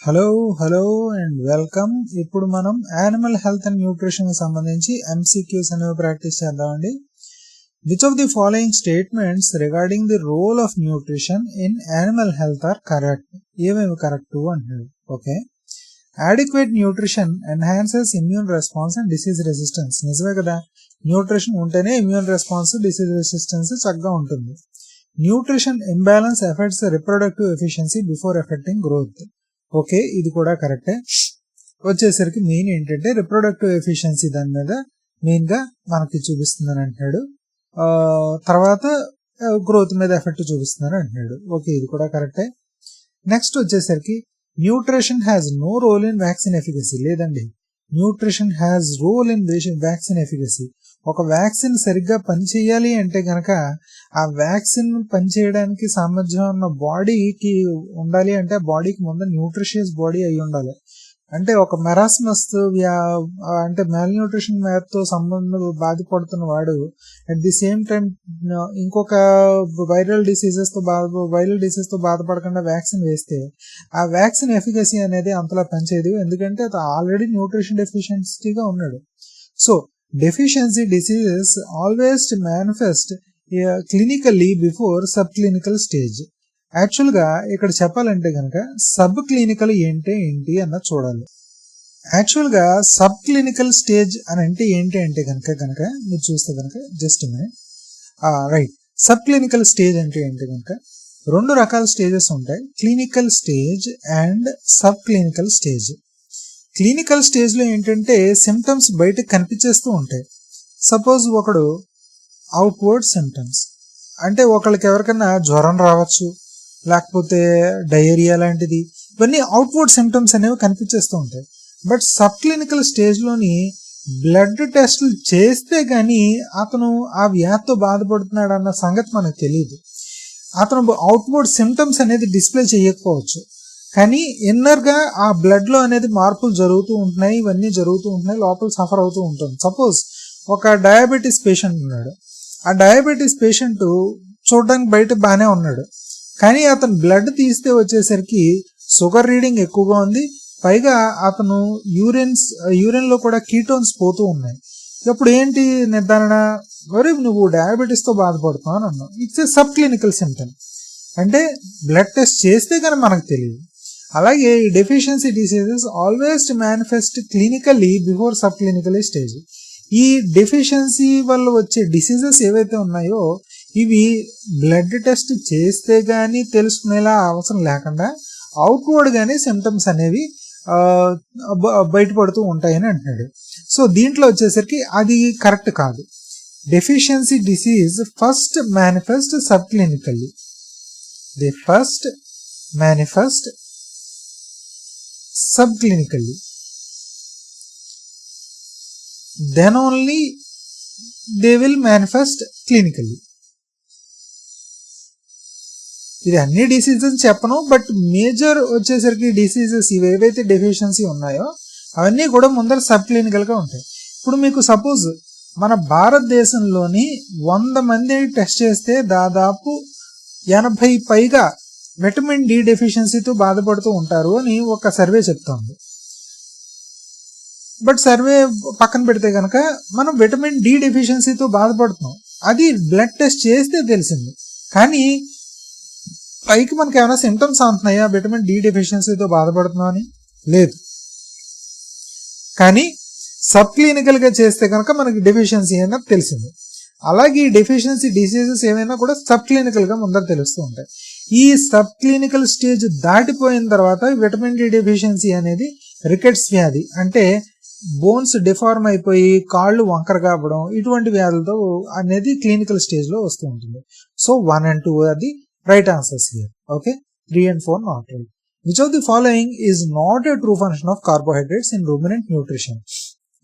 Hello hello and welcome. ఇప్పుడు మనం animal health and nutrition కి సంబంధించి MCQs అనేవి ప్రాక్టీస్ చేద్దామండి. Which of the following statements regarding the role of nutrition in animal health are correct? ఏమేమి correct అంటున్నాడు. Okay, adequate nutrition enhances immune response and disease resistance. నిజమే కదా, nutrition ఉంటేనే immune response, disease resistance చక్కగా ఉంటుంది. Nutrition imbalance effects reproductive efficiency before effecting growth. Okay, ఇది కూడా కరెక్టే. వచ్చేసరికి మెయిన్ ఏంటంటే రిప్రొడక్టివ్ ఎఫిషియన్సీ దాని మీద మెయిన్ గా మనకి చూపిస్తుందని అంటున్నాడు. తర్వాత గ్రోత్ మీద ఎఫెక్ట్ చూపిస్తుందని అంటున్నాడు. ఓకే, ఇది కూడా కరెక్టే. నెక్స్ట్ వచ్చేసరికి nutrition has no role in vaccine efficacy. లేదండి, nutrition has role in vaccine efficacy. ఒక వ్యాక్సిన్ సరిగ్గా పనిచేయాలి అంటే గనక ఆ వ్యాక్సిన్ పనిచేయడానికి సామర్థ్యం ఉన్న బాడీకి ఉండాలి అంటే ఆ బాడీకి ముందు న్యూట్రిషియస్ బాడీ అయి ఉండాలి. అంటే ఒక మెరాస్మస్ అంటే మాల్ న్యూట్రిషన్ తో సంబంధం బాధపడుతున్న వాడు అట్ ది సేమ్ టైం ఇంకొక వైరల్ డిసీజెస్ తో బాధపడకుండా వ్యాక్సిన్ వేస్తే ఆ వ్యాక్సిన్ ఎఫికసీ అనేది అంతలా పనిచేయదు, ఎందుకంటే అది ఆల్రెడీ న్యూట్రిషన్ డెఫిషియన్సీగా ఉన్నాడు. So deficiency diseases always manifest clinically before sub clinical stage. Actual గా ఇక్కడ చెప్పాలంటే కనుక సబ్ క్లినికల్ ఏంటి అన్నది చూడాలి. యాక్చువల్ గా సబ్ క్లినికల్ స్టేజ్ అని అంటే ఏంటి అంటే కనుక మీరు చూస్తే కనుక just minute. Right, sub clinical stage అంటే ఏంటి కనుక రెండు రకాల స్టేజెస్ ఉంటాయి, clinical stage and sub clinical stage. Clinical stage లో ఏంటంటే సిమ్టమ్స్ బయటకు కనిపించేస్తూ ఉంటాయి. సపోజ్ ఒకడు అవుట్వర్డ్ సిమ్టమ్స్ అంటే ఒకళ్ళకి ఎవరికైనా జ్వరం రావచ్చు, లేకపోతే డయేరియా లాంటిది, ఇవన్నీ అవుట్వర్డ్ సిమ్టమ్స్ అనేవి కనిపించేస్తూ ఉంటాయి. బట్ సబ్ క్లినికల్ స్టేజ్ లోని బ్లడ్ టెస్టులు చేస్తే గానీ అతను ఆ వ్యాధితో బాధపడుతున్నాడు అన్న సంగతి మనకు తెలియదు. అతను అవుట్వర్డ్ సిమ్టమ్స్ అనేది డిస్ప్లే చేయకపోవచ్చు, కానీ ఇన్నర్ గా ఆ బ్లడ్ లో అనేది మార్పులు జరుగుతూ ఉంటున్నాయి, ఇవన్నీ జరుగుతూ ఉంటున్నాయి, లోపల సఫర్ అవుతూ ఉంటుంది. సపోజ్ ఒక డయాబెటీస్ పేషెంట్ ఉన్నాడు, ఆ డయాబెటీస్ పేషెంట్ చూడడానికి బయట బాగానే ఉన్నాడు, కానీ అతను బ్లడ్ తీస్తే వచ్చేసరికి షుగర్ రీడింగ్ ఎక్కువగా ఉంది, పైగా అతను యూరిన్ లో కూడా కీటోన్స్ పోతూ ఉన్నాయి. ఇప్పుడు ఏంటి నిర్ధారణ? మరి నువ్వు డయాబెటీస్ తో బాధపడుతున్నావు అని అన్నావు. It's a sub clinical symptom, అంటే బ్లడ్ టెస్ట్ చేస్తే కానీ మనకు తెలియదు. అలాగే deficiency diseases always manifest clinically before sub clinical stage. ఈ డెఫిషియన్సీ వల్ల వచ్చే డిసీజెస్ ఏవైతే ఉన్నాయో ఇవి బ్లడ్ టెస్ట్ చేస్తే గానీ తెలుసుకునేలా అవసరం లేకుండా అవుట్వర్డ్ గానీ సిమ్టమ్స్ అనేవి బయటపడుతూ ఉంటాయని అంటున్నాడు. సో దీంట్లో వచ్చేసరికి అది కరెక్ట్ కాదు. Deficiency disease first manifest sub clinically. The first manifest subclinically, then only they will manifest clinically. ఇది అన్ని డిసీజెస్ చెప్పను, బట్ మేజర్ వచ్చేసరికి డిసీజెస్ ఇవేవైతే డెఫిషియన్సీ ఉన్నాయో అవన్నీ కూడా ముందర సబ్ క్లినికల్ గా ఉంటాయి. ఇప్పుడు మీకు సపోజ్ మన భారతదేశంలోని 100 మంది టెస్ట్ చేస్తే దాదాపు 80 పైగా విటమిన్ డి డెఫిషియన్సీతో బాధపడుతూ ఉంటారు అని ఒక సర్వే చెప్తోంది. బట్ సర్వే పక్కన పెడితే కనుక మనం విటమిన్ డి డెఫిషియన్సీతో బాధపడుతున్నాం, అది బ్లడ్ టెస్ట్ చేస్తే తెలిసింది. కానీ పైకి మనకి ఏమైనా సిమ్టమ్స్ అంటున్నాయా విటమిన్ డి డెఫిషియన్సీతో బాధపడుతున్నాం అని? లేదు. కానీ సబ్ క్లినికల్ గా చేస్తే కనుక మనకి డెఫిషియన్సీ అన్నది తెలిసింది. అలాగే డెఫిషియన్సీ డిసీజెస్ ఏమైనా కూడా సబ్ క్లినికల్ గా ముందర తెలుస్తూ ఉంటాయి. ఈ సబ్ క్లినికల్ స్టేజ్ దాటిపోయిన తర్వాత విటమిన్ డి డెఫిషియన్సీ అనేది రికెట్స్ వ్యాధి, అంటే బోన్స్ డిఫార్మ్ అయిపోయి కాళ్ళు వంకరగా అవ్వడం, ఇటువంటి వ్యాధులతో అనేది క్లినికల్ స్టేజ్ లో వస్తూ ఉంటుంది. సో 1 and 2 అది right answers here. Okay, 3 and 4 not right. Which of the following is not a true function of carbohydrates in ruminant nutrition?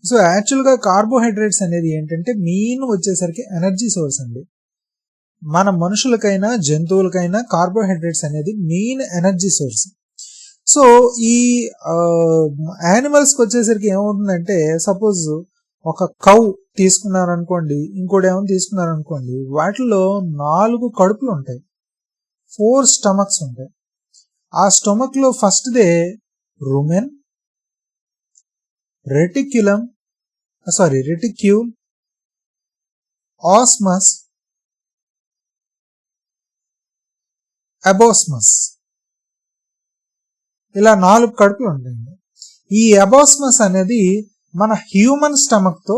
So actual గా కార్బోహైడ్రేట్స్ అనేది ఏంటంటే మెయిన్ వచ్చేసరికి ఎనర్జీ సోర్స్ అండి. మన మనుషులకైనా జంతువులకైనా కార్బోహైడ్రేట్స్ అనేది మెయిన్ ఎనర్జీ సోర్స్. సో ఈ animals కి వచ్చేసరికి ఏమవుతుందంటే సపోజ్ ఒక కౌ తీసుకున్నారనుకోండి, ఇంకోటి ఏమైనా తీసుకున్నారనుకోండి, వాటిలో 4 కడుపులు ఉంటాయి, 4 స్టమక్స్ ఉంటాయి. ఆ స్టమక్ లో first they rumen, reticule, osmus, abosmus. ఇలా 4 కడుపులు ఉంటాయండి. ఈ అబాస్మస్ అనేది మన హ్యూమన్ స్టమక్ తో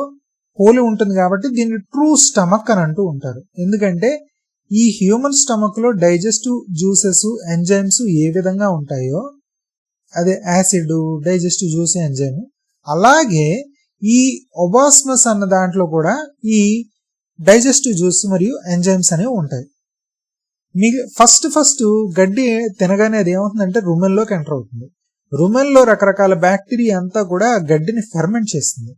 పోలి ఉంటుంది కాబట్టి దీన్ని ట్రూ స్టమక్ అని అంటూ ఉంటారు. ఎందుకంటే ఈ హ్యూమన్ స్టమక్ లో డైజెస్టివ్ జ్యూసెస్, ఎంజైమ్స్ ఏ విధంగా ఉంటాయో, అదే యాసిడ్, డైజెస్టివ్ జ్యూస్, ఎంజైమ్, అలాగే ఈ ఒబాస్మస్ అన్న దాంట్లో కూడా ఈ డైజెస్టివ్ జ్యూస్ మరియు ఎంజైమ్స్ అనేవి ఉంటాయి. మీకు ఫస్ట్ గడ్డి తినగానే అది ఏమవుతుందంటే రుమెన్లోకి ఎంటర్ అవుతుంది. రుమెన్లో రకరకాల బ్యాక్టీరియా అంతా కూడా గడ్డిని ఫెర్మెంట్ చేస్తుంది.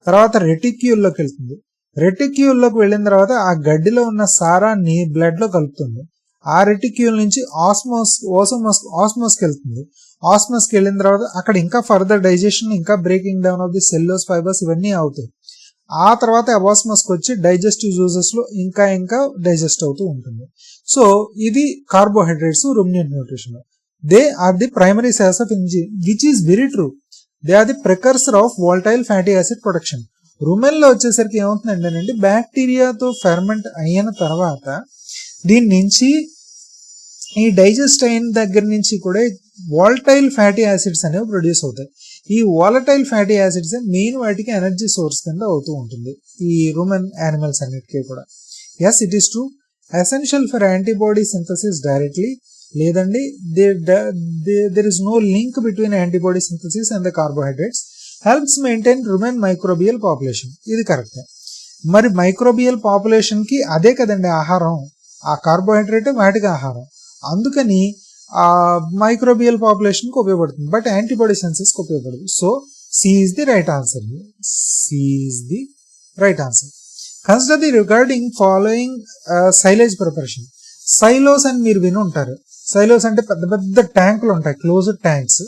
తర్వాత రెటిక్యూల్లోకి వెళ్తుంది. రెటిక్యూల్లోకి వెళ్ళిన తర్వాత ఆ గడ్డిలో ఉన్న సారాన్ని బ్లడ్ లో కలుపుతుంది. ఆ రెటిక్యూల్ నుంచి ఆస్మోస్కి వెళ్తుంది. ఆస్మోస్కి వెళ్ళిన తర్వాత అక్కడ ఇంకా ఫర్దర్ డైజెషన్, ఇంకా breaking down of the సెల్లోస్, fibres ఇవన్నీ అవుతాయి. ఆ తర్వాత అబాస్మస్కి వచ్చి డైజెస్టివ్ జ్యూసెస్ లో ఇంకా డైజెస్ట్ అవుతూ ఉంటుంది. సో ఇది carbohydrates ruminant nutrition. They are the primary source of energy, which is very true. They are the precursor of volatile fatty acid production. Rumen లో వచ్చేసరికి ఏమవుతుందంటే బ్యాక్టీరియాతో ఫెర్మెంట్ అయిన తర్వాత దీని నుంచి ఈ డైజెస్ట్ అయిన దగ్గర నుంచి కూడా వాలటైల్ ఫ్యాటీ యాసిడ్స్ అనేవి ప్రొడ్యూస్ అవుతాయి. ఈ వాలటైల్ ఫ్యాటీ యాసిడ్స్ మెయిన్ వాటికి ఎనర్జీ సోర్స్ కింద అవుతూ ఉంటుంది ఈ రూమెన్ యానిమల్స్ అన్నిటికీ కూడా. Yes, it is true. Essential for antibody synthesis directly, లేదండి there is no link between antibody synthesis and the carbohydrates. Helps maintain rumen microbial population. ఇది కరెక్టే. మరి మైక్రోబియల్ పాపులేషన్ కి అదే కదండి ఆహారం, ఆ కార్బోహైడ్రేట్ వాటికి ఆహారం. అందుకని ఆ మైక్రోబియల్ పాపులేషన్ కి ఉపయోగపడుతుంది, బట్ యాంటీబాడీ సింథసిస్ కి ఉపయోగపడదు. So C is the right answer. Consider the regarding following silage preparation. Silos అని మీరు విని ఉంటారు. సైలోస్ అంటే పెద్ద పెద్ద ట్యాంకులు ఉంటాయి, క్లోజ్డ్ ట్యాంక్స్,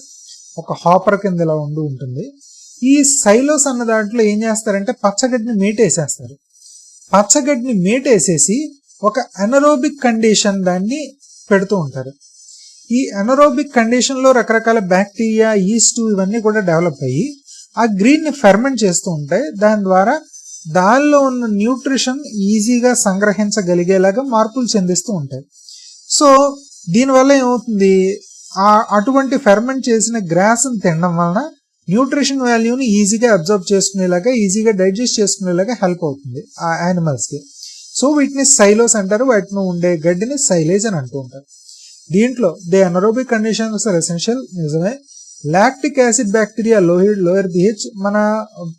ఒక హాపర్ కింద ఇలా ఉంటుంది. ఈ సైలోస్ అన్న దాంట్లో ఏం చేస్తారంటే పచ్చగడ్డిని మేటేసేస్తారు. పచ్చగడ్డిని మేటేసేసి ఒక అనరోబిక్ కండిషన్ దాన్ని పెడుతూ ఉంటారు. ఈ అనరోబిక్ కండిషన్ లో రకరకాల బ్యాక్టీరియా, ఈస్ట్ ఇవన్నీ కూడా డెవలప్ అయ్యి ఆ గ్రీన్ ని ఫెర్మెంట్ చేస్తూ ఉంటాయి. దాని ద్వారా దానిలో ఉన్న న్యూట్రిషన్ ఈజీగా సంగ్రహించగలిగేలాగా మార్పులు చెందిస్తూ ఉంటాయి. సో దీనివల్ల ఏమవుతుంది, అటువంటి ఫెర్మెంట్ చేసిన గ్రాస్ ని తినడం వలన న్యూట్రిషన్ వాల్యూని ఈజీగా అబ్జర్వ్ చేసుకునేలాగా, ఈజీగా డైజెస్ట్ చేసుకునేలాగా హెల్ప్ అవుతుంది ఆ యానిమల్స్ కి. సో వీటిని సైలోస్ అంటారు. వాటిని ఉండే గడ్డిని సైలేజ్ అని అంటూ ఉంటారు. దీంట్లో they anaerobic conditions are essential, నిజమే. Lactic acid bacteria lower pH, మన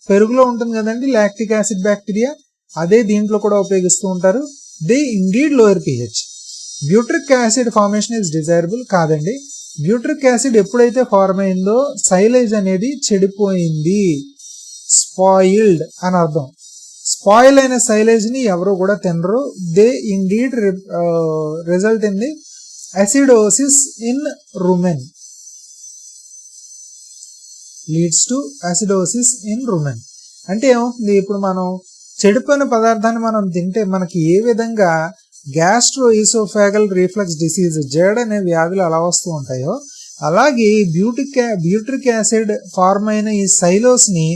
పెరుగులో ఉంటుంది కదండి లాక్టిక్ యాసిడ్ బ్యాక్టీరియా, అదే దీంట్లో కూడా ఉపయోగిస్తూ ఉంటారు. They indeed lower pH. Butyric acid formation is desirable, కాదండి. బ్యూట్రిక్ యాసిడ్ ఎప్పుడైతే ఫార్మ్ అయిందో సైలేజ్ అనేది చెడిపోయింది, స్పాయిల్డ్ అని అర్థం. స్పాయిల్ అయిన సైలేజ్ ని ఎవరు కూడా తినరు. They indeed result in the acidosis in rumen, leads to acidosis in rumen. అంటే ఏమవుతుంది, ఇప్పుడు మనం చెడిపోయిన పదార్థాన్ని మనం తింటే మనకి ఏ విధంగా gastro oesophageal reflux disease, Z అనే వ్యాధులు అలా వస్తూ ఉంటాయో, అలాగే బ్యూట్రిక్ యాసిడ్ ఫార్మ్ అయిన ఈ సైలోస్ ని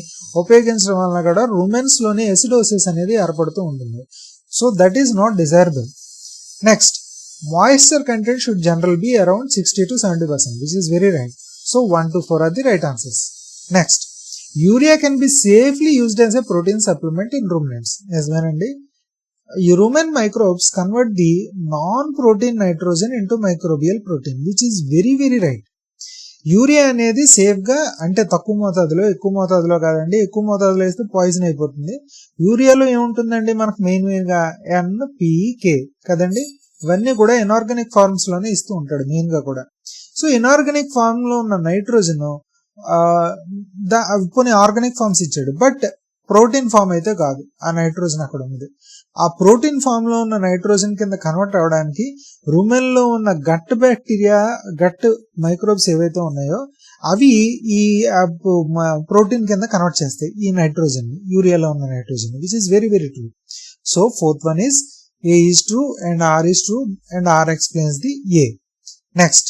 ఉపయోగించడం వలన కూడా రుమెన్స్ లోని ఎసిడోసిస్ అనేది ఏర్పడుతూ ఉంటుంది. So that is not desirable. Next, moisture content should generally be around 60 to 70%, which is very right. So 1 to 4 are the right answers. Next, urea can be safely used as a protein supplement in ruminants. Yes, manandi. Rumen microbes convert the non-protein nitrogen into microbial protein, which is very right. Urea అనేది safe గా, అంటే తక్కువ మోతాదులో, ఎక్కువ మోతాదులో కాదండి. ఎక్కువ మోతాదులో వేస్తే పాయిజన్ అయిపోతుంది. యూరియాలో ఏముంటుందండి మనకు మెయిన్ గా NPK కదండి. ఇవన్నీ కూడా ఇనార్గానిక్ ఫార్మ్స్ లోనే ఇస్తూ ఉంటాడు మెయిన్ గా కూడా. సో ఇనార్గానిక్ ఫార్మ్ లో ఉన్న నైట్రోజన్ కొన్ని ఆర్గానిక్ ఫార్మ్స్ ఇచ్చాడు, బట్ ప్రోటీన్ ఫామ్ అయితే కాదు. ఆ నైట్రోజన్ అక్కడ ఉంది. ఆ ప్రోటీన్ ఫామ్ లో ఉన్న నైట్రోజన్ కింద కన్వర్ట్ అవడానికి రుమెన్ లో ఉన్న గట్ బ్యాక్టీరియా, గట్ మైక్రోబ్స్ ఏవైతే ఉన్నాయో అవి ఈ ప్రోటీన్ కింద కన్వర్ట్ చేస్తాయి ఈ నైట్రోజన్, యూరియాలో ఉన్న nitrogen, which is very true. So fourth one is A is true and R is true, and R explains the A. Next,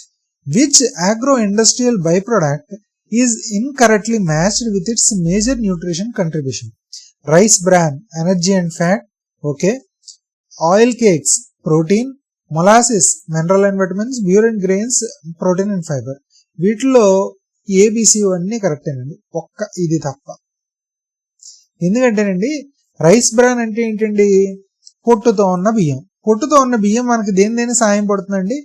which agro-industrial byproduct is incorrectly matched with its major nutrition contribution. Rice bran, energy and fat, okay. Oil cakes, protein. Molasses, mineral and vitamins. Burin grains, protein and fiber. వీటిలో ABC అన్నీ కరెక్టేనండి, ఒక్క ఇది తప్ప. ఎందుకంటేనండి rice bran అంటే ఏంటండి, పొట్టుతో ఉన్న బియ్యం. పొట్టుతో ఉన్న బియ్యం మనకి దేని సాయం పడుతుందండి,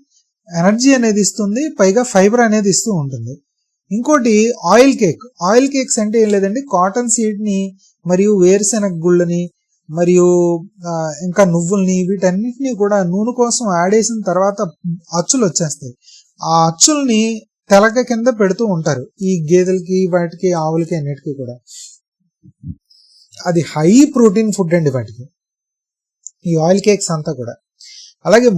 ఎనర్జీ అనేది ఇస్తుంది, పైగా ఫైబర్ అనేది ఇస్తూ ఉంటుంది. ఇంకోటి ఆయిల్ కేక్. ఆయిల్ కేక్స్ అంటే ఏం లేదండి, కాటన్ సీడ్ ని మరియు వేరుశెనగ గుళ్ళని మరియు ఇంకా నువ్వుల్ని వీటన్నిటిని కూడా నూనె కోసం ఆడేసిన తర్వాత అచ్చులు వచ్చేస్తాయి. ఆ అచ్చుల్ని తెలక కింద పెడుతూ ఉంటారు ఈ గేదెలకి, వాటికి, ఆవులకి అన్నిటికీ కూడా. అది హై ప్రోటీన్ ఫుడ్ అండి వాటికి, ఈ ఆయిల్ కేక్స్ అంతా కూడా. అలాగే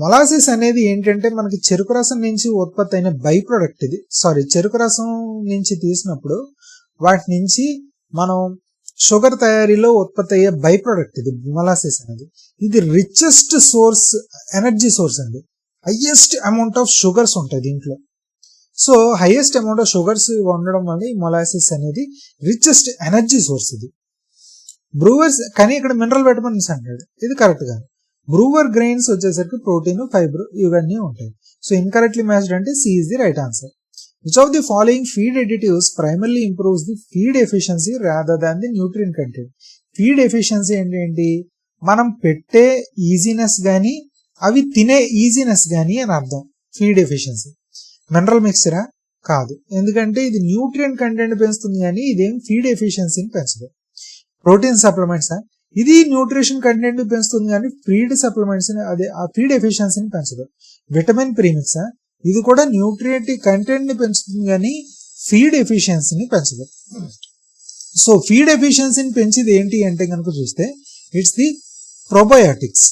మొలాసిస్ అనేది ఏంటంటే మనకి చెరుకు రసం నుంచి ఉత్పత్తి అయిన బై ప్రొడక్ట్ ఇది. చెరుకు రసం నుంచి తీసినప్పుడు వాటి నుంచి మనం షుగర్ తయారీలో ఉత్పత్తి అయ్యే బై ప్రొడక్ట్ ఇది మొలాసిస్ అనేది. ఇది రిచెస్ట్ సోర్స్, ఎనర్జీ సోర్స్ అండి. హైయెస్ట్ అమౌంట్ ఆఫ్ షుగర్స్ ఉంటాయి దీంట్లో. So highest amount of sugars ఉండడం వల్ల ఈ మొలాసిస్ అనేది రిచెస్ట్ ఎనర్జీ సోర్స్ ఇది. బ్రూవర్స్, కానీ ఇక్కడ మినరల్ విటమిన్స్ అంటాడు, ఇది కరెక్ట్ కాదు. బ్రూవర్ గ్రెయిన్స్ వచ్చేసరికి ప్రోటీన్, ఫైబర్ ఇవన్నీ ఉంటాయి. సో ఇన్కరెక్ట్లీ మ్యాచ్డ్ అంటే C is the right answer. Which of the following feed additives primarily improves the feed efficiency rather than the nutrient content. Feed efficiency అంటే ఏంటి, మనం పెట్టే easiness కానీ అవి తినే ఈజీనెస్ కానీ అని అర్థం. ఫీడ్ ఎఫిషియన్సీ మినరల్ మిక్చరా కాదు, ఎందుకంటే ఇది న్యూట్రియం కంటెంట్ పెంచుతుంది కానీ ఇదేం ఫీడ్ ఎఫిషియన్సీని పెంచదు. ప్రోటీన్ సప్లిమెంట్స్, ఇది న్యూట్రిషన్ కంటెంట్ పెంచుతుంది కానీ ఫీడ్ సప్లిమెంట్స్ అదే ఆ ఫీడ్ ఎఫిషియన్సీని పెంచదు. విటమిన్ ప్రీమిక్స్, ఇది కూడా న్యూట్రియంట్ కంటెంట్ ని పెంచుతుంది కానీ ఫీడ్ ఎఫిషియన్సీని పెంచదు. సో ఫీడ్ ఎఫిషియన్సీని పెంచేది ఏంటి అంటే కనుక చూస్తే it's the probiotics.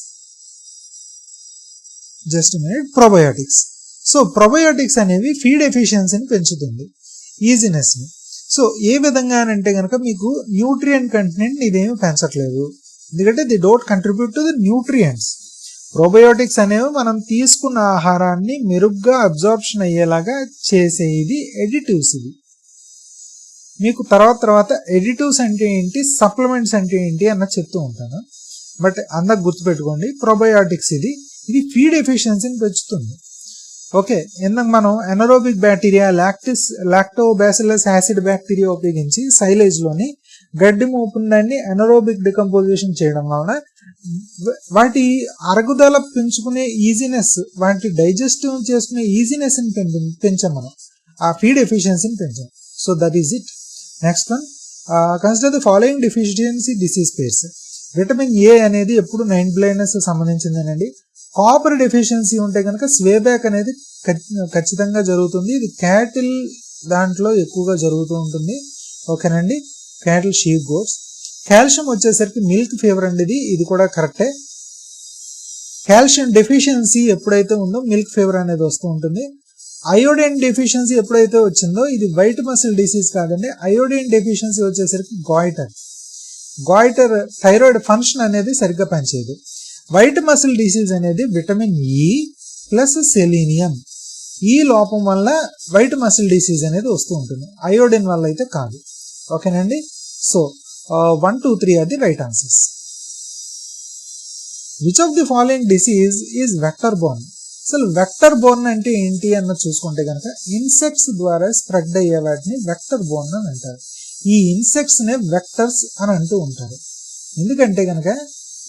Just minute, probiotics. So probiotics అనేవి ఫీడ్ ఎఫిషియన్సీని పెంచుతుంది, ఈజీనెస్ ని. సో ఏ విధంగా అంటే కనుక మీకు న్యూట్రియంట్ కంటెంట్ ఇదేమి పెంచట్లేదు, ఎందుకంటే they don't contribute to the nutrients. Probiotics అనేవి మనం తీసుకున్న ఆహారాన్ని మెరుగ్గా అబ్జార్ప్షన్ అయ్యేలాగా చేసేది ఎడిటివ్స్. ఇది మీకు తర్వాత ఎడిటివ్స్ అంటే ఏంటి, సప్లిమెంట్స్ అంటే ఏంటి అన్న చెప్తూ ఉంటాను, బట్ అందరికి గుర్తుపెట్టుకోండి. ప్రోబయోటిక్స్ ఇది ఫీడ్ ఎఫిషియన్సీని పెంచుతుంది. ఓకే, ఇందాక మనం anaerobic bacteria, Lactobacillus acid bacteria ఉపయోగించి సైలేజ్ లోని గడ్డి మోపుదాన్ని ఎనరోబిక్ డికంపోజిషన్ చేయడం వలన వాటి అరుగుదల పెంచుకునే ఈజీనెస్, వాటి డైజెస్టివ్ చేసుకునే ఈజీనెస్ ని పెంచాం మనం, ఆ ఫీడ్ ఎఫిషియన్సీని పెంచాం. So that is it. Next one, consider the following deficiency disease pairs. Vitamin A అనేది ఎప్పుడు నైట్ బ్లైండ్నెస్ సంబంధించిందేనండి. కాపర్ డెఫిషియన్సీ ఉంటే కనుక స్వేబ్యాక్ అనేది ఖచ్చితంగా జరుగుతుంది. ఇది క్యాటిల్ దాంట్లో ఎక్కువగా జరుగుతూ ఉంటుంది. ఓకేనండి, క్యాటిల్, షీప్, గోట్స్. కాల్షియం వచ్చేసరికి మిల్క్ ఫీవర్ అండి, ఇది కూడా కరెక్టే. కాల్షియం డెఫిషియన్సీ ఎప్పుడైతే ఉందో మిల్క్ ఫీవర్ అనేది వస్తూ ఉంటుంది. అయోడిన్ డెఫిషియన్సీ ఎప్పుడైతే వచ్చిందో ఇది వైట్ మసిల్ డిసీజ్ కాదండి. అయోడిన్ డెఫిషియన్సీ వచ్చేసరికి గాయిటర్ థైరాయిడ్ ఫంక్షన్ అనేది సరిగ్గా పనిచేయదు. వైట్ మసిల్ డిసీజ్ అనేది విటమిన్ ఈ ప్లస్ సెలీనియం, ఈ లోపం వల్ల వైట్ మసిల్ డిసీజ్ అనేది వస్తూ ఉంటుంది, అయోడిన్ వల్ల అయితే కాదు. ఓకేనండి, so 1, 2, 3 are the right answers. Which of the following disease is vector borne. అసలు వెక్టర్ బోర్న్ అంటే ఏంటి అన్న చూసుకుంటే కనుక ఇన్సెక్ట్స్ ద్వారా స్ప్రెడ్ అయ్యే వాటిని వెక్టర్ బోర్న్ అని అంటారు. ఈ ఇన్సెక్ట్స్ నే వెక్టర్స్ అని అంటూ ఉంటారు. ఎందుకంటే కనుక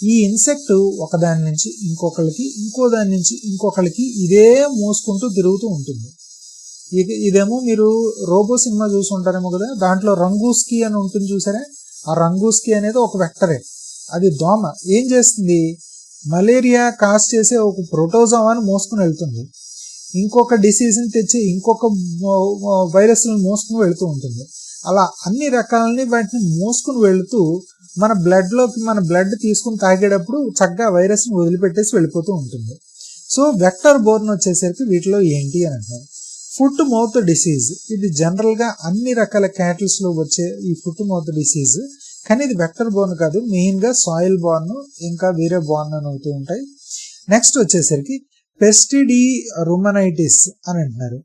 ఈ ఇన్సెక్ట్ ఒకదాని నుంచి ఇంకొకరికి, ఇంకో దాని నుంచి ఇంకొకరికి ఇదే మోసుకుంటూ తిరుగుతూ ఉంటుంది. ఇదేమో మీరు రోబో సినిమా చూసి ఉంటారేమో కదా, దాంట్లో రంగూస్కీ అని ఉంటుంది చూసారా, ఆ రంగూస్కీ అనేది ఒక వెక్టరే. అది దోమ ఏం చేస్తుంది, మలేరియా కాజ్ చేసే ఒక ప్రోటోజోవాని మోసుకుని వెళ్తుంది, ఇంకొక డిసీజ్ని తెచ్చి ఇంకొక వైరస్లను మోసుకుని వెళుతూ ఉంటుంది. అలా అన్ని రకాలని వాటిని మోసుకుని వెళుతూ మన బ్లడ్ తీసుకుని తాగేటప్పుడు చక్కగా వైరస్ని వదిలిపెట్టేసి వెళ్ళిపోతూ ఉంటుంది. సో వెక్టర్ బోర్న్ వచ్చేసరికి వీటిలో ఏంటి అని అంటారు. ఫుట్ మౌత్ డిసీజ్, ఇది జనరల్ గా అన్ని రకాల క్యాటిల్స్ లో వచ్చే ఈ ఫుట్ మౌత్ డిసీజ్, కానీ ఇది వెక్టర్ బోర్న్ కాదు, మెయిన్ గా సాయిల్ బోర్న్ ఇంకా వేరే బోర్న్ అని అవుతూ ఉంటాయి. నెక్స్ట్ వచ్చేసరికి పెస్టిడి రుమనైటిస్ అని అంటున్నారు.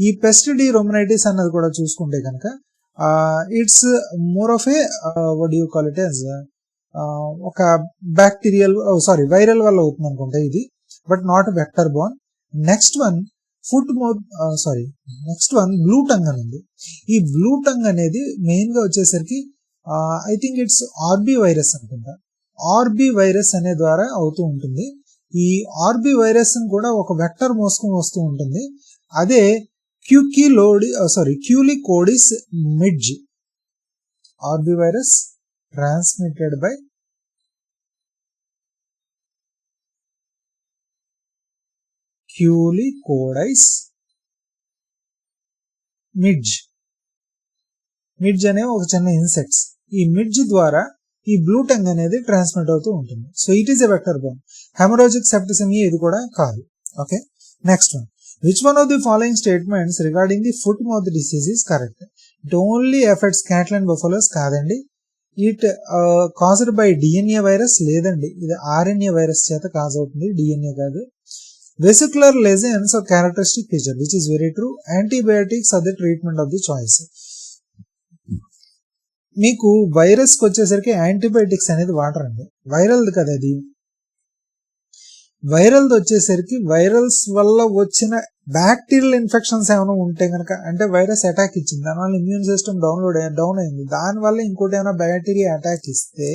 ఈ పెస్టిడి రుమనైటిస్ అన్నది కూడా చూసుకుంటే కనుక it's more of a what you call it as ఒక బ్యాక్టీరియల్ వైరల్ వల్ల అవుతుంది అనుకుంటా ఇది, but not vector borne. Next one blue tongue అని ఉంది. ఈ బ్లూ టంగ్ అనేది మెయిన్ గా వచ్చేసరికి I think it's orbivirus అనుకుంటా. ఆర్బి వైరస్ అనే ద్వారా అవుతూ ఉంటుంది. ఈ ఆర్బి వైరస్ కూడా ఒక వెక్టర్ మోసుకొని వస్తూ ఉంటుంది. అదే culicoides midge. Orbivirus transmitted by culicoides midge. Midge అనే ఒక చిన్న ఇన్సెక్ట్స్. ఈ మిడ్జ్ ద్వారా ఈ బ్లూ టంగ్ అనేది ట్రాన్స్మిట్ అవుతూ ఉంటుంది. So it is a vector borne. Haemorrhagic septicaemia ఇది కూడా కాదు. Okay, next one. Which one of the following statements regarding the foot mouth disease is correct? It only affects cattle and buffaloes కాదండి. It caused by DNA virus లేదండి, ఇది RNA virus చేత cause అవుతుంది, DNA కాదు. Vesicular lesions are characteristic feature which is very true. Antibiotics are the treatment of the choice. మీకు virus కి వచ్చేసరికి antibiotics అనేది వాడరండి, వైరల్ది కదా అది. వైరల్ది వచ్చేసరికి వైరల్స్ వల్ల వచ్చిన బ్యాక్టీరియల్ ఇన్ఫెక్షన్స్ ఏమైనా ఉంటే కనుక, అంటే వైరస్ అటాక్ ఇచ్చింది, దానివల్ల ఇమ్యూన్ సిస్టమ్ డౌన్ అయింది, దానివల్ల ఇంకోటి ఏమైనా బ్యాక్టీరియా అటాక్ ఇస్తే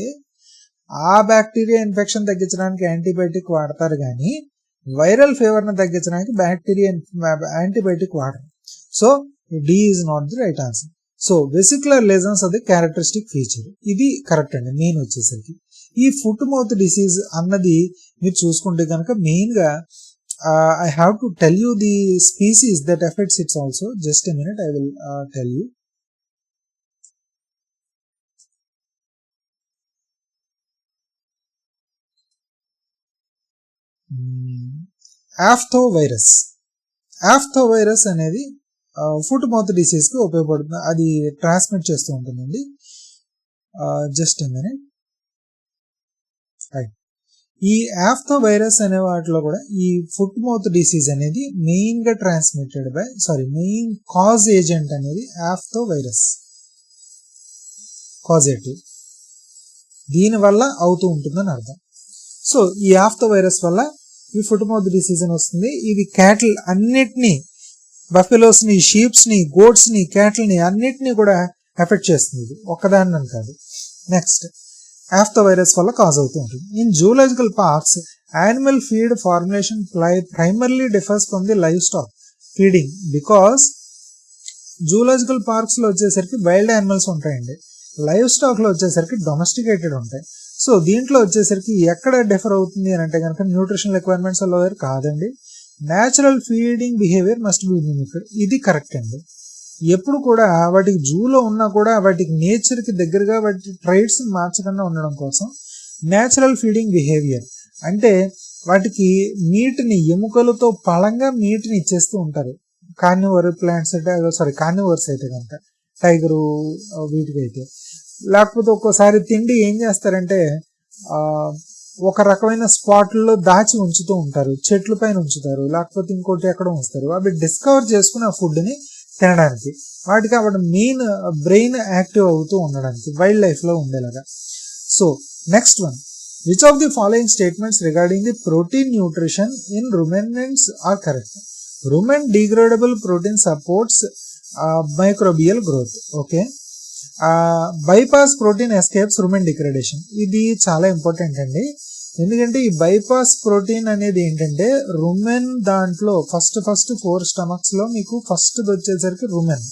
ఆ బ్యాక్టీరియా ఇన్ఫెక్షన్ తగ్గించడానికి యాంటీబయాటిక్ వాడతారు, కానీ వైరల్ ఫీవర్ ని తగ్గించడానికి యాంటీబయాటిక్ వాడరు. So D is not the right answer. So vesicular lesions అది క్యారెక్టరిస్టిక్ ఫీచర్, ఇది కరెక్ట్ అండి. మెయిన్ వచ్చేసరికి ఈ ఫుట్ మౌత్ డిసీజ్ అన్నది మీరు చూసుకుంటే కనుక మెయిన్ గా I have to tell you the species that affects its also. Just a minute, I will tell you. Aphthovirus అనేది ఫుట్ మౌత్ డిసీజ్ కి ఉపయోగపడుతుంది, అది ట్రాన్స్మిట్ చేస్తూ ఉంటుందండి. Just a minute. ఈ ఆఫ్థో వైరస్ అనే వాటిలో కూడా ఈ ఫుట్ మౌత్ డిసీజ్ అనేది మెయిన్ గా transmitted by main cause agent అనేది ఆఫ్థో వైరస్ కాజేటివ్, దీని వల్ల అవుతూ ఉంటుందని అర్థం. సో ఈ ఆఫ్థో వైరస్ వల్ల ఈ ఫుట్ మౌత్ డిసీజ్ అని వస్తుంది. ఇది క్యాటిల్ అన్నిటినీ, బఫెలోస్ ని, షీప్స్ ని, గోట్స్ ని, క్యాటిల్ ని అన్నిటినీ కూడా ఎఫెక్ట్ చేస్తుంది, ఇది ఒక్కదాన్ని కాదు. నెక్స్ట్ ఆఫ్థో వైరస్ వల్ల కాజ్ అవుతూ ఉంటుంది. In zoological parks animal feed formulation primarily differs from the live stock feeding because zoological parks లో వచ్చేసరికి వైల్డ్ యానిమల్స్ ఉంటాయండి, లైవ్ స్టాక్ లో వచ్చేసరికి డొమెస్టికేటెడ్ ఉంటాయి. సో దీంట్లో వచ్చేసరికి ఎక్కడ డిఫర్ అవుతుంది అని అంటే కనుక న్యూట్రిషన్ రిక్వైర్మెంట్స్ లో కాదండి, natural feeding behaviour must be mimicked. ఇది కరెక్ట్ అండి. ఎప్పుడు కూడా వాటికి జూలో ఉన్నా కూడా వాటికి నేచర్ కి దగ్గరగా వాటి ట్రైట్స్ మార్చకుండా ఉండడం కోసం న్యాచురల్ ఫీడింగ్ బిహేవియర్ అంటే వాటికి మీట్ని ఎముకలతో పళంగా మీట్ని ఇచ్చేస్తూ ఉంటారు. కార్నివర్స్ అయితే కనుక టైగరు వీటికైతే, లేకపోతే ఒక్కోసారి తిండి ఏం చేస్తారంటే ఒక రకమైన స్పాట్లో దాచి ఉంచుతూ ఉంటారు, చెట్ల పైన ఉంచుతారు, లేకపోతే ఇంకోటి ఎక్కడ ఉంచుతారు. అవి డిస్కవర్ చేసుకుని ఆ ఫుడ్ ని తినడానికి, వాటికి అక్కడ మెయిన్ బ్రెయిన్ యాక్టివ్ అవుతూ ఉండడానికి వైల్డ్ లైఫ్ లో ఉండేలాగా. So next one, which of the following statements regarding the protein nutrition in ruminants are correct? rumen degradable protein supports microbial growth. Okay, bypass protein escapes rumen degradation. ఇది చాలా important అండి, ఎందుకంటే ఈ bypass protein అనేది ఏంటంటే rumen దాంట్లో first 4 stomachs లో మీకు ఫస్ట్ వచ్చేసరికి రుమెన్.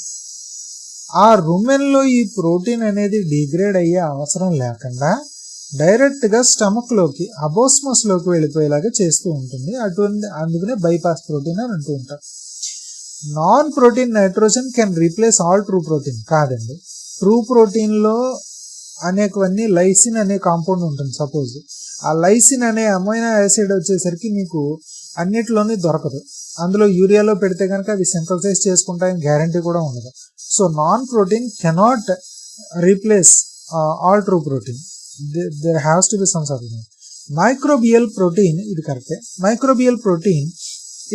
ఆ రుమెన్ లో ఈ ప్రోటీన్ అనేది డిగ్రేడ్ అయ్యే అవసరం లేకుండా డైరెక్ట్ గా స్టమక్ లోకి అబోస్మస్ లోకి వెళ్ళిపోయేలాగా చేస్తూ ఉంటుంది. అందుకనే బైపాస్ ప్రోటీన్ అని అంటూ ఉంటారు. Non protein nitrogen can replace all true protein కాదండి. ట్రూ ప్రోటీన్ లో అనేకవన్నీ లైసిన్ అనే కాంపౌండ్ ఉంటుంది. సపోజ్ ఆ లైసిన్ అనే అమైనో యాసిడ్ వచ్చేసరికి మీకు అన్నిటిలోనే దొరకదు, అందులో యూరియాలో పెడితే కనుక అవి సింథసైజ్ చేసుకుంటాయని గ్యారంటీ కూడా ఉండదు. So non protein cannot replace all true protein, there has to be some supplement. Microbial protein, ఇది కరెక్టే. Microbial protein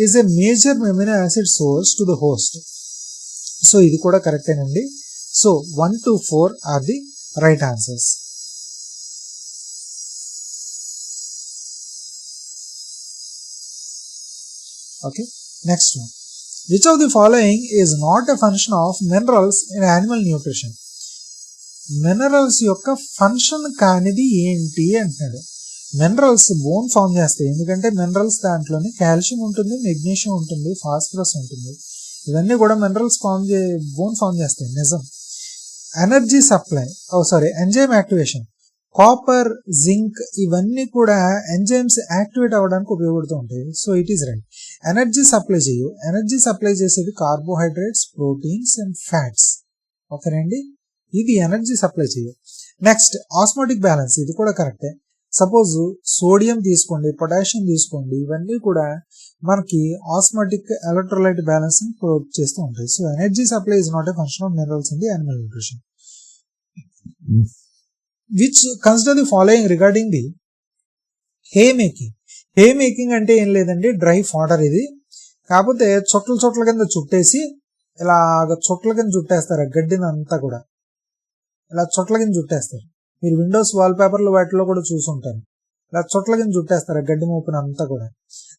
is a major amino acid source to the host. So ఇది కూడా కరెక్టేనండి. So 1 to 4 are the right answers. Okay, next one. Which of the following is not a function of minerals in animal nutrition? Minerals యొక్క function కానిది ఏంటి అంటున్నాడు. Minerals bone form చేస్తాయి, ఎందుకంటే minerals దాంట్లోని కాల్షియం ఉంటుంది, మెగ్నీషియం ఉంటుంది, ఫాస్ఫరస్ ఉంటుంది. ఇవన్నీ కూడా మినరల్స్ బోన్ ఫామ్ చేస్తాయి, నిజం. Energy supply, enzyme activation, copper, zinc ఇవన్నీ కూడా ఎంజైమ్స్ యాక్టివేట్ అవ్వడానికి ఉపయోగపడుతూ ఉంటాయి. So it is right. Energy supply చేయు, ఎనర్జీ సప్లై చేసేది కార్బోహైడ్రేట్స్, ప్రోటీన్స్ అండ్ ఫ్యాట్స్. ఓకేనండి, ఇది ఎనర్జీ సప్లై చేయు. నెక్స్ట్ ఆస్మోటిక్ బ్యాలెన్స్, ఇది కూడా కరెక్టే. సపోజ్ సోడియం తీసుకోండి, పొటాషియం తీసుకోండి, ఇవన్నీ కూడా మనకి ఆస్మోటిక్ ఎలక్ట్రోలైట్ బ్యాలెన్స్ ప్రొవైడ్ చేస్తూ ఉంటాయి. So energy supply is not a function of minerals in the animal nutrition. Which consider the following regarding the hey making. Hey making అంటే ఏం లేదండి, డ్రై ఫాడర్ ఇది. కాకపోతే చొట్ల కింద చుట్టేసి ఇలాగ చొట్ల కింద చుట్టేస్తారు గడ్డిని అంతా కూడా, ఇలా చొట్ల కింద చుట్టేస్తారు. మీరు విండోస్ వాల్ పేపర్లు వాటిలో కూడా చూసుంటారు, ఇలా చొట్ల కింద చుట్టేస్తారు గడ్డి మూపుని అంతా కూడా.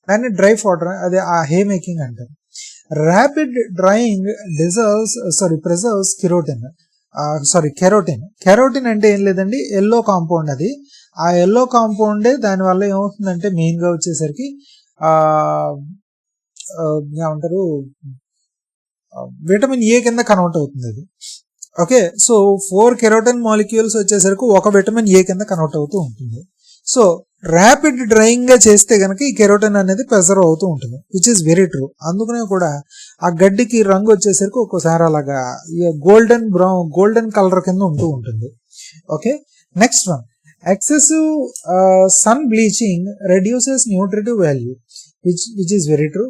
దాన్ని డ్రై ఫాడర్, అదే ఆ హే మేకింగ్ అంటారు. Rapid drying preserves carotene. Carotene అంటే ఏం లేదండి, ఎల్లో కాంపౌండ్. అది ఆ ఎల్లో కాంపౌండే దానివల్ల ఏమవుతుందంటే మెయిన్ గా వచ్చేసరికి ఏమంటారు, విటమిన్ ఏ కింద కన్వర్ట్ అవుతుంది అది. ఓకే, సో 4 కెరోటిన్ మాలిక్యూల్స్ వచ్చేసరికి ఒక విటమిన్ ఏ కింద కన్వర్ట్ అవుతూ ఉంటుంది. సో ర్యాపిడ్ డ్రైయింగ్ గా చేస్తే కనుక ఈ కెరోటిన్ అనేది ప్రిజర్వ్ అవుతూ ఉంటుంది, విచ్ ఈస్ వెరీ ట్రూ. అందుకనే కూడా ఆ గడ్డికి రంగు వచ్చేసరికి ఒక్కోసారి అలాగా గోల్డెన్ కలర్ కింద ఉంటూ ఉంటుంది. Okay, next one. Excessive sun bleaching reduces nutritive value, which is very true.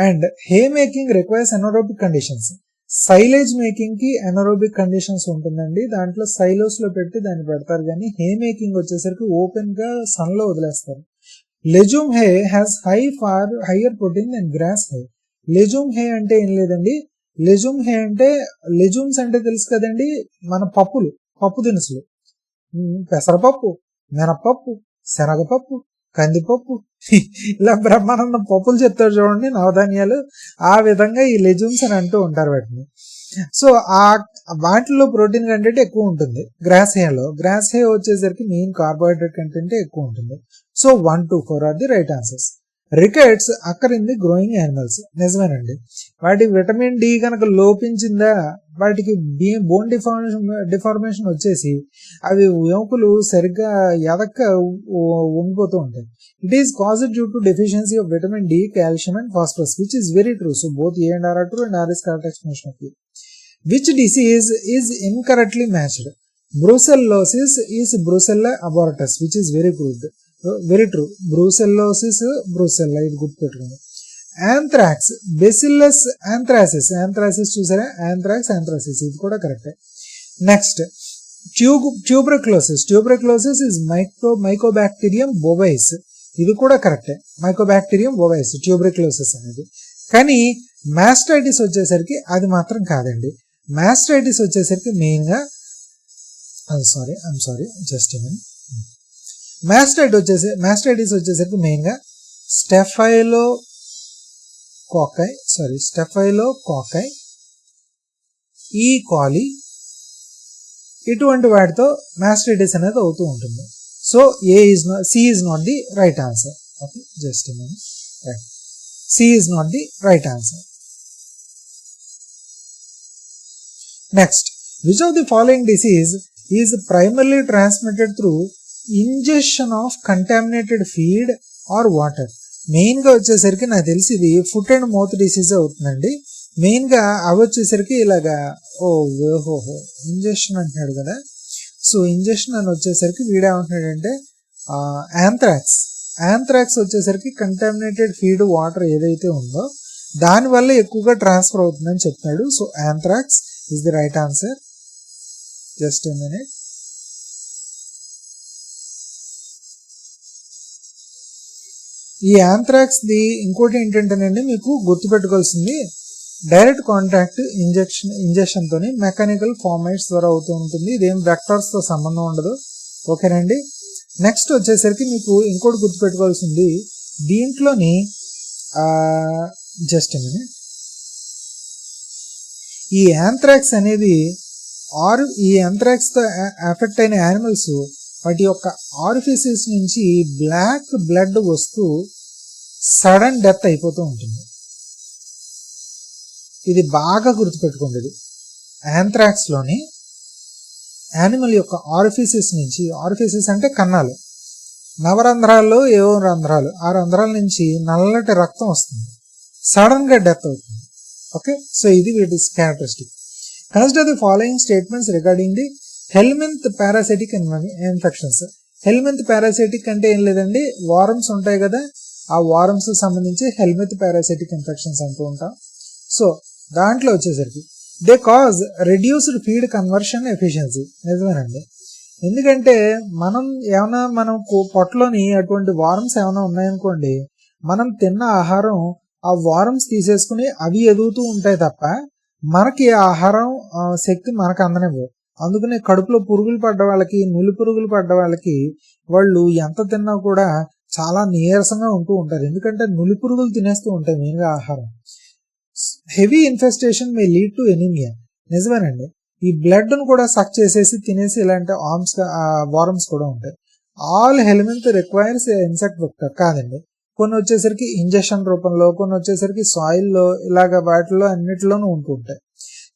And hay making requires anaerobic conditions. Silage making కి ఎనరోబిక్ కండిషన్స్ ఉంటుందండి, దాంట్లో సైలోస్ లో పెట్టి దాన్ని పెడతారు. కానీ హే మేకింగ్ వచ్చేసరికి ఓపెన్ గా సన్ లో వదిలేస్తారు. Legume hay has higher protein then grass hay. Legume hay అంటే ఏం లేదండి, లెజూమ్ హే అంటే లెజూమ్స్ అంటే తెలుసు కదండి, మన పప్పు దినుసులు, పెసరపప్పు, మినపప్పు, శనగపప్పు, కందిపప్పు, ఇలా బ్రహ్మానందం పప్పులు చెప్తారు చూడండి, నవధాన్యాలు. ఆ విధంగా ఈ లెజూమ్స్ అని అంటూ ఉంటారు వాటిని. సో ఆ వాటిలో ప్రోటీన్ కంటెంట్ ఎక్కువ ఉంటుంది. గ్రాస్ హే వచ్చేసరికి మెయిన్ కార్బోహైడ్రేట్ కంటెంట్ ఎక్కువ ఉంటుంది. So 1 to 4 are the right answers. Rickets occur in the growing animals, నిజమేనండి. వాటికి విటమిన్ డి కనుక లోపించిందా వాటికి బోన్ డిఫార్మేషన్ వచ్చేసి అవి ఎముకలు సరిగ్గా ఎదక్క వంగిపోతూ ఉంటాయి. It is caused due to deficiency of vitamin D, calcium and phosphorus, which is very true. So both A and R are true, and R is correct explanation of you. Which disease is incorrectly matched? Brucellosis is Brucella abortus, which is very good. Very true. Brucellosis, Brucella, ఇది గుర్తుపెట్టుకోండి. Anthrax, Bacillus anthracis. Anthracis చూసారా, anthracis, ఇది కూడా కరెక్టే. Next tuberculosis is Mycobacterium bovis, ఇది కూడా కరెక్టే. Mycobacterium bovis, tuberculosis అనేది. కానీ మాస్టైటిస్ వచ్చేసరికి అది మాత్రం కాదండి. మాస్టైటిస్ వచ్చేసరికి మెయిన్ గా మాస్టైటిస్ వచ్చేసరికి మెయిన్ గా స్టెఫైలోకాకై, ఈ కాలి ఇటువంటి వాటితో మాస్టైటిస్ అనేది అవుతూ ఉంటుంది. So C is not the right answer. Okay, just right, C is not the right answer. Next, which of the following disease is primarily transmitted through ingestion of contaminated feed or water? Main గా వచ్చేసరికి నాకు తెలిసి ఇది foot and mouth disease అవుతుందండి. Main గా అవి వచ్చేసరికి ఇలాగా ఇంజెక్షన్ అంటున్నాడు కదా. సో ఇంజెక్షన్ అని వచ్చేసరికి వీడేమంటున్నాడంటే యాంథ్రాక్స్ వచ్చేసరికి కంటామినేటెడ్ ఫీడ్ వాటర్ ఏదైతే ఉందో దానివల్ల ఎక్కువగా ట్రాన్స్ఫర్ అవుతుందని చెప్తాడు. So anthrax is the right answer. Just a minute. ఈ యాంథ్రాక్స్ది ఇంకోటి ఏంటంటేనండి మీకు గుర్తుపెట్టుకోవాల్సింది డైరెక్ట్ కాంటాక్ట్ ఇంజెక్షన్తో మెకానికల్ ఫార్మేట్స్ ద్వారా అవుతూ ఉంటుంది. ఇదేం వెక్టార్స్తో సంబంధం ఉండదు. ఓకేనండి. నెక్స్ట్ వచ్చేసరికి మీకు ఇంకోటి గుర్తుపెట్టుకోవాల్సింది దీంట్లోని జస్ట్ మినిట్, ఈ యాంథ్రాక్స్ అనేది ఈ యాంథ్రాక్స్తో ఎఫెక్ట్ అయిన యానిమల్స్ వాటి యొక్క ఆరిఫిసెస్ నుంచి బ్లాక్ బ్లడ్ వస్తూ సడన్ డెత్ అయిపోతూ ఉంటుంది. ఇది బాగా గుర్తుపెట్టుకోండి. యాంథ్రాక్స్లోని యానిమల్ యొక్క ఆరిఫిసెస్ నుంచి, ఆరిఫిసెస్ అంటే కన్నాలు, నవరంధ్రాల్లో ఏవో రంధ్రాలు, ఆ రంధ్రాల నుంచి నల్లటి రక్తం వస్తుంది, సడన్గా డెత్ అవుతుంది. ఓకే, సో ఇది వీటి characteristic. Consider the following statements regarding the helminth parasitic infections. Helminth parasitic అంటే ఏం లేదండి, వారమ్స్ ఉంటాయి కదా, ఆ వారమ్స్ సంబంధించి హెల్మింత్ పారాసైటిక్ ఇన్ఫెక్షన్స్ అంటూ ఉంటాం. సో దాంట్లో వచ్చేసరికి they cause reduced feed conversion efficiency. నిజమేనండి, ఎందుకంటే మనం పొట్టలోని అటువంటి వారమ్స్ ఏమైనా ఉన్నాయనుకోండి, మనం తిన్న ఆహారం ఆ వారమ్స్ తీసేసుకుని అవి ఎదుగుతూ ఉంటాయి తప్ప మనకి ఆహారం శక్తి మనకు అందనివ్వవు. అందుకనే కడుపులో పురుగులు పడ్డ వాళ్ళకి, నులి పురుగులు పడ్డ వాళ్ళకి వాళ్ళు ఎంత తిన్నా కూడా చాలా నీరసంగా ఉంటూ ఉంటారు, ఎందుకంటే నులి పురుగులు తినేస్తూ ఉంటాయి మెయిన్గా ఆహారం. Heavy infestation may lead to anaemia. నిజమేనండి, ఈ బ్లడ్ను కూడా సక్ చేసేసి తినేసి ఇలాంటి వారమ్స్ కూడా ఉంటాయి. ఆల్ హెల్మింత్ రిక్వైర్స్ ఇన్సెక్ట్ వెక్టర్ కాదండి, కొన్ని వచ్చేసరికి ఇంజెక్షన్ రూపంలో, కొన్ని వచ్చేసరికి సాయిల్లో, ఇలాగ వాటిలో అన్నిటిలోనూ ఉంటూ ఉంటాయి.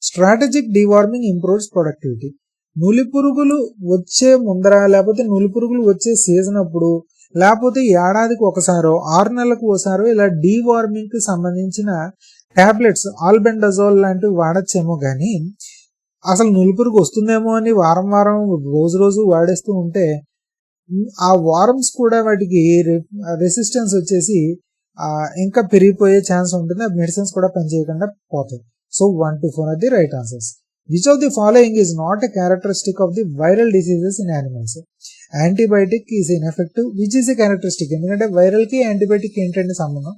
Strategic deworming improves productivity. నులి పురుగులు వచ్చే ముందర, లేకపోతే నులి పురుగులు వచ్చే సీజన్ అప్పుడు, లేకపోతే ఏడాదికి ఒకసారో 6 నెలలకు ఒకసారో ఇలా డివార్మింగ్ కి సంబంధించిన టాబ్లెట్స్, ఆల్బెండజోల్ లాంటివి వాడచ్చేమో కానీ అసలు నులి పురుగు వస్తుందేమో అని వారం వారం రోజు వాడేస్తూ ఉంటే ఆ వారమ్స్ కూడా వాటికి రెసిస్టెన్స్ వచ్చేసి ఇంకా పెరిగిపోయే ఛాన్స్ ఉంటుంది, ఆ మెడిసిన్స్ కూడా పనిచేయకుండా పోతాయి. So 1 to 4 are the right answers. Which of the following is not a characteristic of the viral diseases in animals? Antibiotic is ineffective, which is a characteristic. ఎందుకంటే వైరల్ కి antibiotic ఏంటంటే సంబంధం.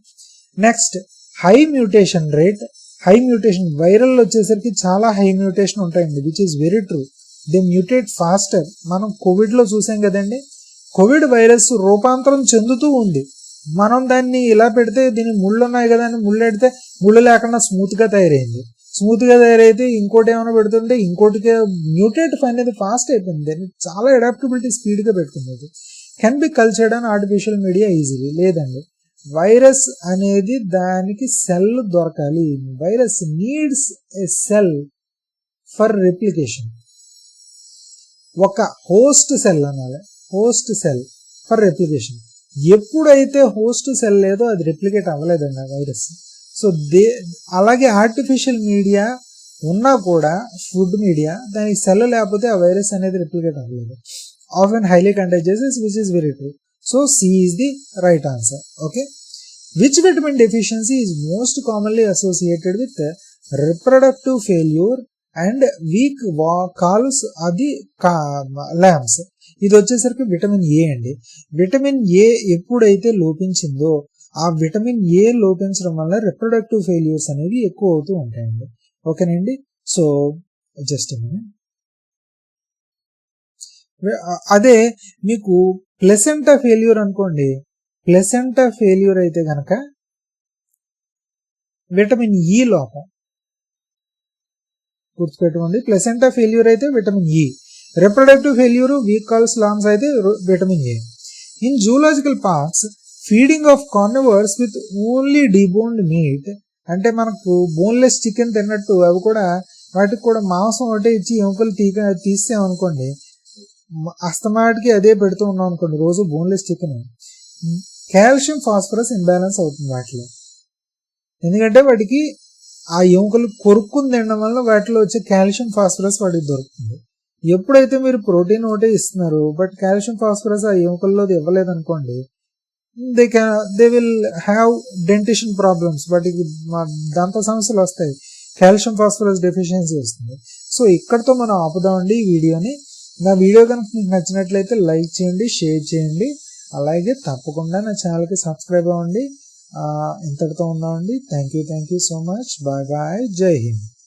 Next high mutation rate. High mutation viral వచ్చేసరికి చాలా high mutation ఉంటాయండి, which is very true. They mutate faster. మనం కోవిడ్లో చూసాం కదండి, కోవిడ్ వైరస్ రూపాంతరం చెందుతూ ఉంది. మనం దాన్ని ఇలా పెడితే దీని ముళ్ళు ఉన్నాయి కదా అని ముళ్ళు పెడితే ముళ్ళు లేకుండా స్మూత్గా తయారైంది. స్మూత్గా తయారైతే ఇంకోటి ఏమైనా పెడుతుంటే ఇంకోటికి మ్యూటేట్ అనేది ఫాస్ట్ అయిపోయింది, చాలా అడాప్టబిలిటీ స్పీడ్గా పెట్టుకునేది. Can be cultured and artificial media easily. లేదండి, వైరస్ అనేది దానికి సెల్ దొరకాలి. Virus needs a cell for replication. ఒక హోస్ట్ సెల్ అనాలి, హోస్ట్ సెల్ ఫర్ రెప్లికేషన్. ఎప్పుడైతే హోస్ట్ సెల్ లేదో అది రెప్లికేట్ అవ్వలేదండి ఆ వైరస్. సో అలాగే ఆర్టిఫిషియల్ మీడియా ఉన్నా కూడా, ఫుడ్ మీడియా, దానికి సెల్ లేకపోతే ఆ వైరస్ అనేది రెప్లికేట్ అవ్వలేదు. Often highly contagious, which is very true. So C is the right answer. Okay, which vitamin deficiency is most commonly associated with reproductive failure and weak calves అది lambs. ఇది వచ్చేసరికి vitamin A అండి. Vitamin A ఎప్పుడైతే లోపించిందో ఆ vitamin A లోపించడం వల్ల reproductive failures అనేవి ఎక్కువ అవుతూ ఉంటాయండి. ఓకేనండి, సో జస్ట్ అదే మీకు ప్లెసెంటా ఫెయిల్యూర్ అనుకోండి, ప్లెసెంటా ఫెయిల్యూర్ అయితే కనుక విటమిన్ ఈ లోపం గుర్తుపెట్టుకోండి. ప్లెసెంటా ఫెయిల్యూర్ అయితే vitamin E, reproductive failure weak calves lambs అయితే vitamin A. In zoological parks feeding of carnivores with only deboned meat, అంటే మనకు బోన్లెస్ చికెన్ తిన్నట్టు అవి కూడా వాటికి కూడా మాంసం ఒకటే ఇచ్చి ఎముకలు తీసామనుకోండి, అస్తమాటికి అదే పెడుతూ ఉన్నాం అనుకోండి రోజు boneless chicken, calcium phosphorus imbalance అవుతుంది వాటిలో. ఎందుకంటే వాటికి ఆ ఎముకలు కొరుక్కుని తినడం వల్ల వాటిలో వచ్చే కాల్షియం ఫాస్ఫరస్ వాటికి దొరుకుతుంది. ఎప్పుడైతే మీరు ప్రోటీన్ ఒకటే ఇస్తున్నారు బట్ కాల్షియం ఫాస్ఫరస్ ఆ ఎముకల్లో ఇవ్వలేదు అనుకోండి, they will have dentition problems, వాటికి దంత సమస్యలు వస్తాయి, కాల్షియం ఫాస్ఫరస్ డెఫిషియన్సీ వస్తుంది. సో ఇక్కడతో మనం ఆపుదామండి ఈ వీడియోని. నా వీడియో కనుక మీకు నచ్చినట్లయితే లైక్ చేయండి, షేర్ చేయండి. అలాగే తప్పకుండా నా ఛానల్కి సబ్స్క్రైబ్ అవ్వండి. ఇంతటితో ఉందామండి. Thank you so much. Bye bye. జై హింద్.